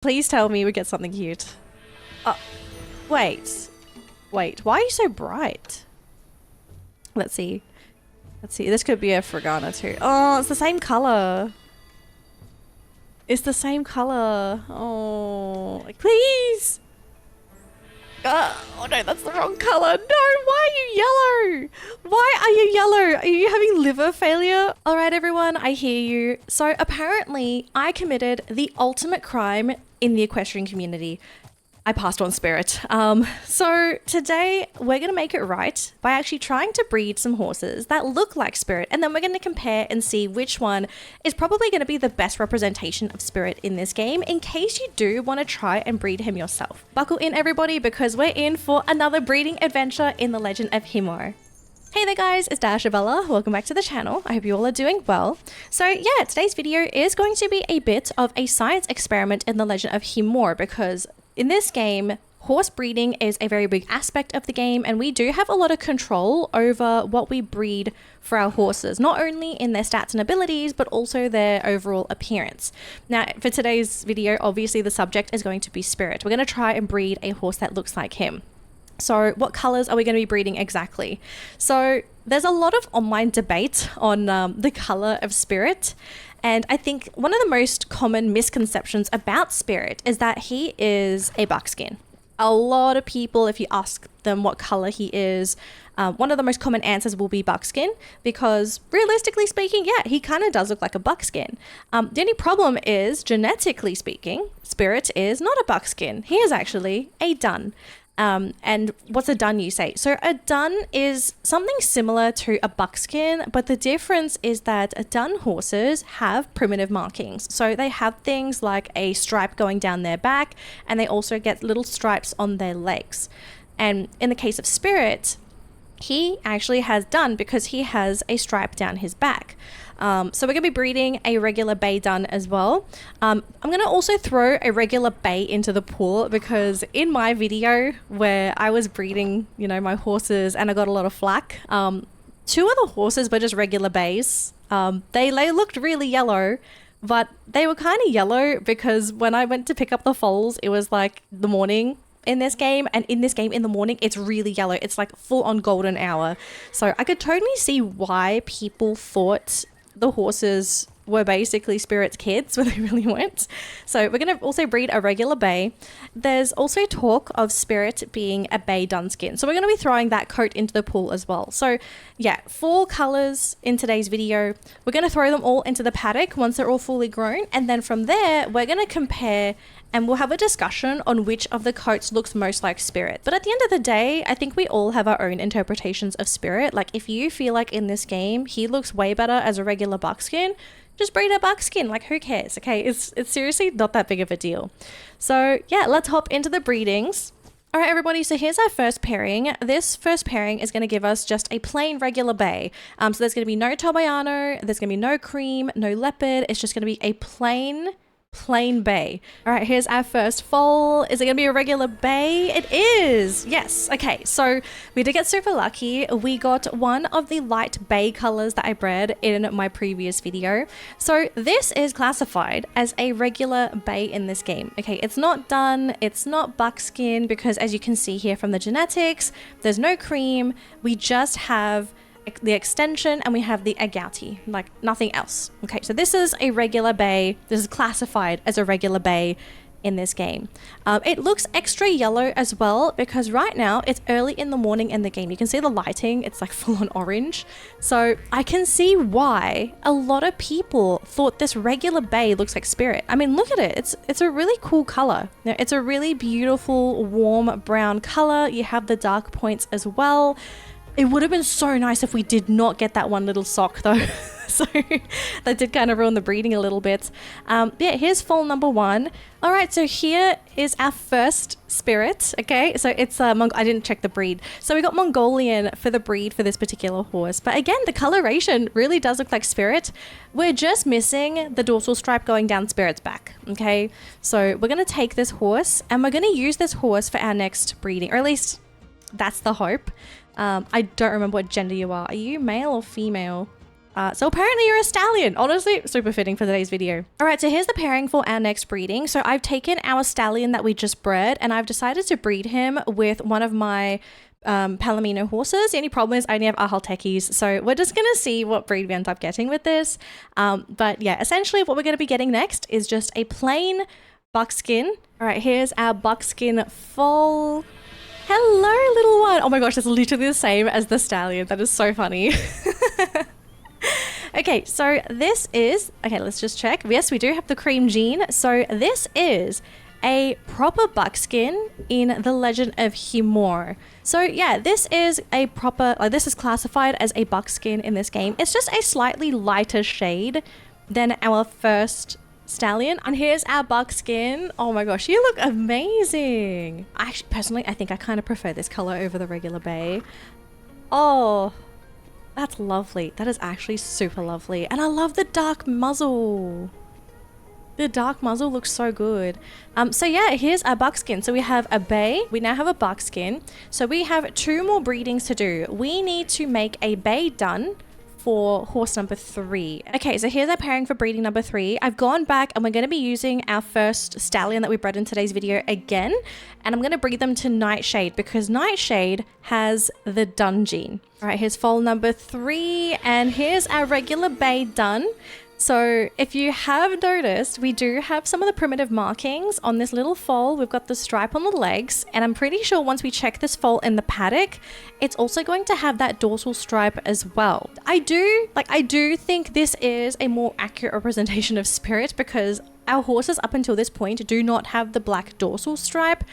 Please tell me we get something cute. Wait. Wait, why are you so bright? Let's see. Let's see. This could be a Fragana too. Oh, it's the same color. It's the same color. Oh, like, please. Oh no, that's the wrong color. No, why are you yellow? Why are you yellow? Are you having liver failure? All right, everyone, I hear you. So apparently I committed the ultimate crime in the equestrian community. I passed on Spirit. So today we're going to make it right by actually trying to breed some horses that look like Spirit, and then we're going to compare and see which one is probably going to be the best representation of Spirit in this game, in case you do want to try and breed him yourself. Buckle in, everybody, because we're in for another breeding adventure in the Legend of Khiimori. Hey there guys, it's Dashabella. Welcome back to the channel. I hope you all are doing well. So yeah, today's video is going to be a bit of a science experiment in the Legend of Khiimori, because in this game, horse breeding is a very big aspect of the game, and we do have a lot of control over what we breed for our horses, not only in their stats and abilities, but also their overall appearance. Now, for today's video, obviously the subject is going to be Spirit. We're going to try and breed a horse that looks like him. So what colors are we going to be breeding exactly? So there's a lot of online debate on the color of Spirit. And I think one of the most common misconceptions about Spirit is that he is a buckskin. A lot of people, if you ask them what color he is, one of the most common answers will be buckskin, because realistically speaking, yeah, he kind of does look like a buckskin. The only problem is, genetically speaking, Spirit is not a buckskin. He is actually a dun. And what's a dun, you say? So a dun is something similar to a buckskin, but the difference is that dun horses have primitive markings. So they have things like a stripe going down their back, and they also get little stripes on their legs. And in the case of Spirit, he actually has dun because he has a stripe down his back. So we're going to be breeding a regular bay dun as well. I'm going to also throw a regular bay into the pool, because in my video where I was breeding, you know, my horses and I got a lot of flack, two of the horses were just regular bays. They looked really yellow, but they were kind of yellow because when I went to pick up the foals, it was like the morning in this game, and in this game in the morning it's really yellow. It's like full on golden hour. So I could totally see why people thought the horses were basically Spirit's kids when they really weren't. So we're going to also breed a regular bay. There's also talk of Spirit being a bay Dunskin, so we're going to be throwing that coat into the pool as well. So yeah, 4 colors in today's video. We're going to throw them all into the paddock once they're all fully grown, and then from there we're going to compare and we'll have a discussion on which of the coats looks most like Spirit. But at the end of the day, I think we all have our own interpretations of Spirit. Like, if you feel like in this game he looks way better as a regular buckskin, just breed a buckskin. Like, who cares? Okay, it's seriously not that big of a deal. So yeah, let's hop into the breedings. All right, everybody, so here's our first pairing. This first pairing is going to give us just a plain regular bay. So there's going to be no Tobayano, there's going to be no cream, no leopard. It's just going to be a plain bay. All right, here's our first foal. Is it gonna be a regular bay? It is. Yes. Okay, so we did get super lucky. We got one of the light bay colors that I bred in my previous video. So this is classified as a regular bay in this game. Okay, it's not dun, it's not buckskin, because as you can see here from the genetics, there's no cream. We just have the extension and we have the agouti, like nothing else. Okay, so this is a regular bay. This is classified as a regular bay in this game. It looks extra yellow as well because right now it's early in the morning in the game. You can see the lighting, it's like full on orange. So I can see why a lot of people thought this regular bay looks like Spirit. I mean, look at it. It's a really cool color. It's a really beautiful warm brown color. You have the dark points as well. It would have been so nice if we did not get that one little sock though. So that did kind of ruin the breeding a little bit. Yeah, here's foal number 1. All right, so here is our first Spirit. Okay, so it's I didn't check the breed. So we got Mongolian for the breed for this particular horse. But again, the coloration really does look like Spirit. We're just missing the dorsal stripe going down Spirit's back. Okay, so we're going to take this horse and we're going to use this horse for our next breeding, or at least that's the hope. I don't remember what gender you are. Are you male or female? So apparently you're a stallion. Honestly, super fitting for today's video. All right, so here's the pairing for our next breeding. So I've taken our stallion that we just bred and I've decided to breed him with one of my Palomino horses. The only problem is I only have Ahaltekis, so we're just gonna see what breed we end up getting with this. But yeah, essentially what we're gonna be getting next is just a plain Buckskin. All right, here's our Buckskin foal. Hello, little one. Oh my gosh, it's literally the same as the stallion. That is so funny. Okay, so this is, okay, let's just check. Yes, we do have the cream gene. So this is a proper Buckskin in the Legend of Khiimori. So yeah, this is a proper, like this is classified as a Buckskin in this game. It's just a slightly lighter shade than our first stallion. And here's our Buckskin. Oh my gosh, you look amazing. Actually, personally, I think I kind of prefer this color over the regular bay. Oh, that's lovely. That is actually super lovely. And I love the dark muzzle. The dark muzzle looks so good. So yeah, here's our Buckskin. So we have a bay, we now have a Buckskin. So we have 2 more breedings to do. We need to make a bay dun for horse number 3. Okay, so here's our pairing for breeding number 3. I've gone back and we're going to be using our first stallion that we bred in today's video again. And I'm going to breed them to Nightshade because Nightshade has the dun gene. All right, here's foal number 3 and here's our regular bay dun. So if you have noticed, we do have some of the primitive markings on this little foal. We've got the stripe on the legs, and I'm pretty sure once we check this foal in the paddock, it's also going to have that dorsal stripe as well. I do think this is a more accurate representation of Spirit because our horses up until this point do not have the black dorsal stripe,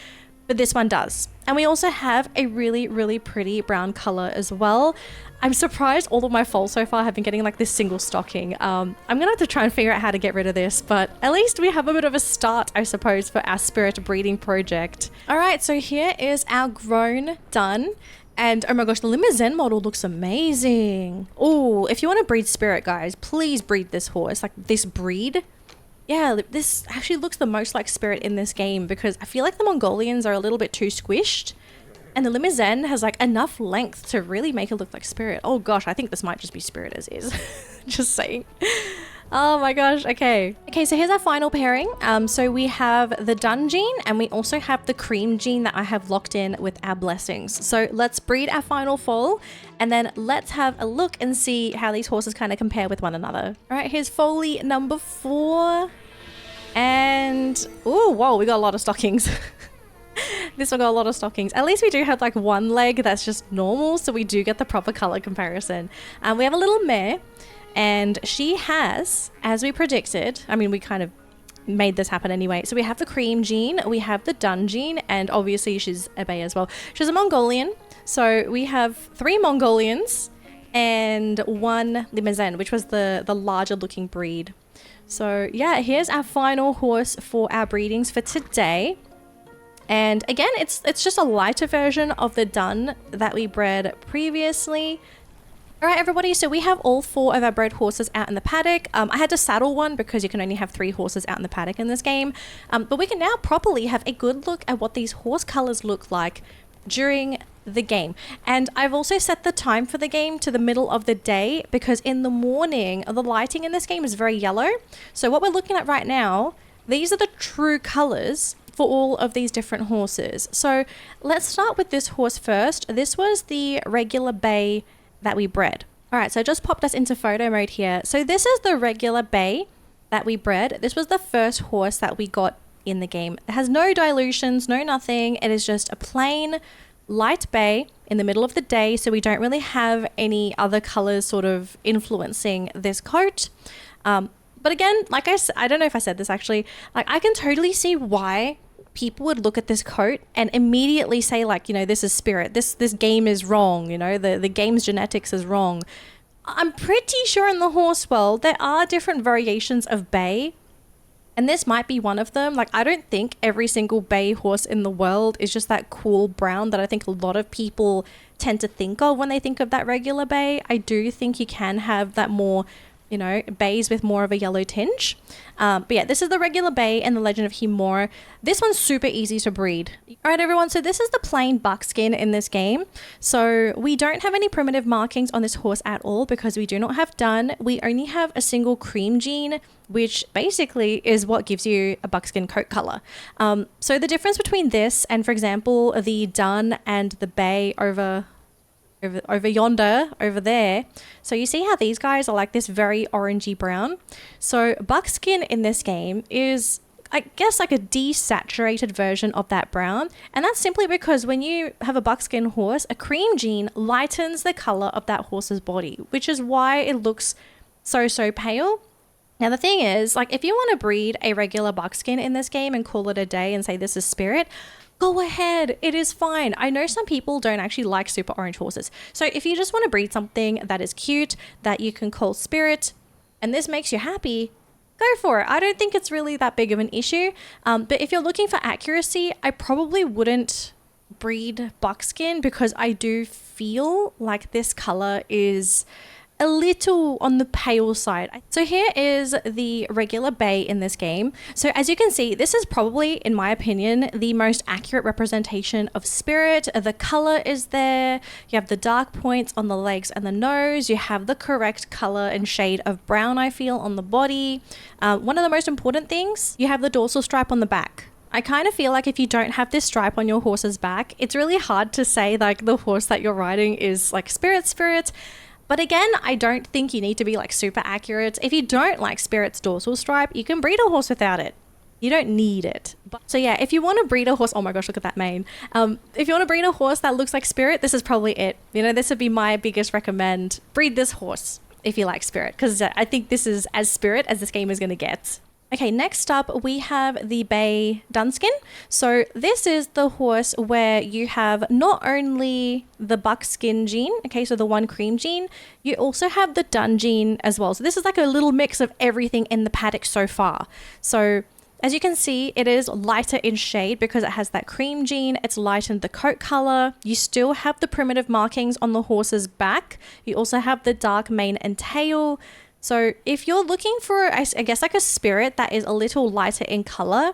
but this one does. And we also have a really, really pretty brown color as well. I'm surprised all of my foals so far have been getting like this single stocking. I'm gonna have to try and figure out how to get rid of this, but at least we have a bit of a start, I suppose, for our Spirit breeding project. All right, so here is our grown dun. And oh my gosh, the Limousin model looks amazing. Oh, if you want to breed Spirit, guys, please breed this horse, like this breed. Yeah, this actually looks the most like Spirit in this game because I feel like the Mongolians are a little bit too squished. And the Limousin has like enough length to really make it look like Spirit. Oh gosh, I think this might just be Spirit as is. Just saying. Oh my gosh, okay. Okay, so here's our final pairing. So we have the dun gene and we also have the cream gene that I have locked in with our blessings. So let's breed our final foal and then let's have a look and see how these horses kind of compare with one another. All right, here's foalie number 4. And, oh, whoa, we got a lot of stockings. This one got a lot of stockings. At least we do have like one leg that's just normal, so we do get the proper color comparison. We have a little mare, and she has, as we predicted, I mean, we kind of made this happen anyway. So we have the cream gene, we have the dun gene, and obviously she's a bay as well. She's a Mongolian, so we have 3 Mongolians and 1 Limousin, which was the larger looking breed. So yeah, here's our final horse for our breedings for today. And again, it's just a lighter version of the dun that we bred previously. All right, everybody, so we have all 4 of our bred horses out in the paddock. I had to saddle one because you can only have 3 horses out in the paddock in this game. But we can now properly have a good look at what these horse colors look like during the game. And I've also set the time for the game to the middle of the day because in the morning, the lighting in this game is very yellow. So what we're looking at right now, these are the true colors for all of these different horses. So let's start with this horse first. This was the regular bay that we bred. All right, so I just popped us into photo mode here. So this is the regular bay that we bred. This was the first horse that we got in the game. It has no dilutions, no nothing. It is just a plain light bay in the middle of the day. So we don't really have any other colors sort of influencing this coat. But again, like I don't know if I said this actually, like I can totally see why people would look at this coat and immediately say like, you know, this is Spirit. This game is wrong. You know, the game's genetics is wrong. I'm pretty sure in the horse world, there are different variations of bay. And this might be one of them. Like, I don't think every single bay horse in the world is just that cool brown that I think a lot of people tend to think of when they think of that regular bay. I do think you can have that more you know, bays with more of a yellow tinge. But yeah, this is the regular bay in the Legend of Khiimori. This one's super easy to breed. All right, everyone, so this is the plain buckskin in this game. So we don't have any primitive markings on this horse at all because we do not have dun. We only have a single cream gene, which basically is what gives you a buckskin coat color. So the difference between this and, for example, the dun and the bay over yonder, over there. So you see how these guys are like this very orangey brown. So buckskin in this game is, I guess, like a desaturated version of that brown. And that's simply because when you have a buckskin horse, a cream gene lightens the color of that horse's body, which is why it looks so pale. Now the thing is, like, if you want to breed a regular buckskin in this game and call it a day and say this is spirit, go ahead, it is fine. I know some people don't actually like super orange horses. So if you just want to breed something that is cute, that you can call spirit, and this makes you happy, go for it. I don't think it's really that big of an issue. But if you're looking for accuracy, I probably wouldn't breed buckskin because I do feel like this color is a little on the pale side. So here is the regular bay in this game. So as you can see, this is probably, in my opinion, the most accurate representation of spirit. The color is there. You have the dark points on the legs and the nose. You have the correct color and shade of brown, I feel, on the body. One of the most important things, you have the dorsal stripe on the back. I kind of feel like if you don't have this stripe on your horse's back, it's really hard to say like the horse that you're riding is like spirit. But again, I don't think you need to be like super accurate. If you don't like spirit's dorsal stripe, you can breed a horse without it. You don't need it. So yeah, if you want to breed a horse, oh my gosh, look at that mane. If you want to breed a horse that looks like spirit, this is probably it. You know, this would be my biggest recommend. Breed this horse if you like spirit, because I think this is as spirit as this game is going to get. Okay, next up we have the bay Dunskin. So this is the horse where you have not only the buckskin gene, okay, so the one cream gene, you also have the dun gene as well. So this is like a little mix of everything in the paddock so far. So as you can see, it is lighter in shade because it has that cream gene. It's lightened the coat color. You still have the primitive markings on the horse's back. You also have the dark mane and tail. So if you're looking for, I guess, like a spirit that is a little lighter in color,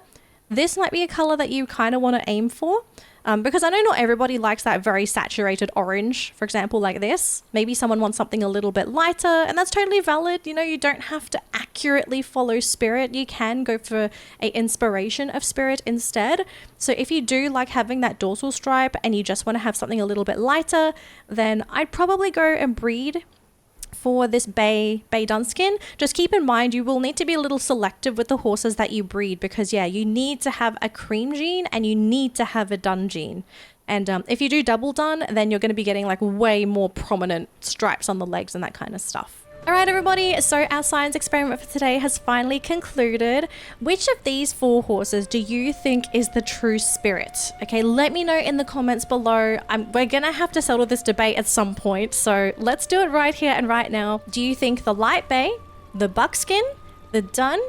this might be a color that you kind of want to aim for. Because I know not everybody likes that very saturated orange, for example, like this. Maybe someone wants something a little bit lighter, and that's totally valid. You know, you don't have to accurately follow spirit. You can go for an inspiration of spirit instead. So if you do like having that dorsal stripe and you just want to have something a little bit lighter, then I'd probably go and breed for this bay Dunskin. Just keep in mind you will need to be a little selective with the horses that you breed because yeah, you need to have a cream gene and you need to have a dun gene. And if you do double dun, then you're going to be getting like way more prominent stripes on the legs and that kind of stuff. All right, everybody, so our science experiment for today has finally concluded. Which of these 4 horses do you think is the true spirit? Okay, let me know in the comments below. We're gonna have to settle this debate at some point, so let's do it right here and right now. Do you think the light bay, the buckskin, the dun,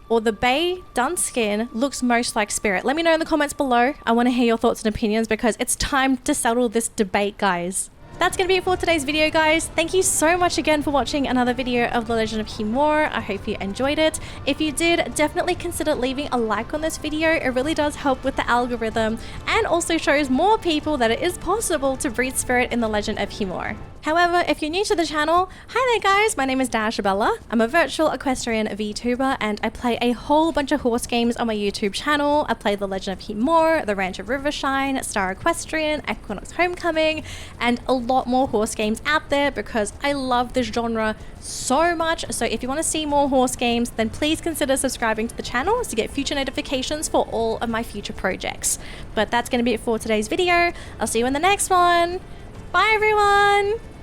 or the bay Dunskin looks most like spirit? Let me know in the comments below. I want to hear your thoughts and opinions because it's time to settle this debate, guys. That's going to be it for today's video, guys. Thank you so much again for watching another video of The Legend of Khiimori. I hope you enjoyed it. If you did, definitely consider leaving a like on this video. It really does help with the algorithm and also shows more people that it is possible to breed spirit in The Legend of Khiimori. However, if you're new to the channel, hi there guys, my name is Dashabella. I'm a virtual equestrian VTuber and I play a whole bunch of horse games on my YouTube channel. I play The Legend of Khiimori, The Ranch of Rivershine, Star Equestrian, Equinox Homecoming, and a lot more horse games out there because I love this genre so much. So if you want to see more horse games, then please consider subscribing to the channel to get future notifications for all of my future projects. But that's going to be it for today's video. I'll see you in the next one. Bye everyone!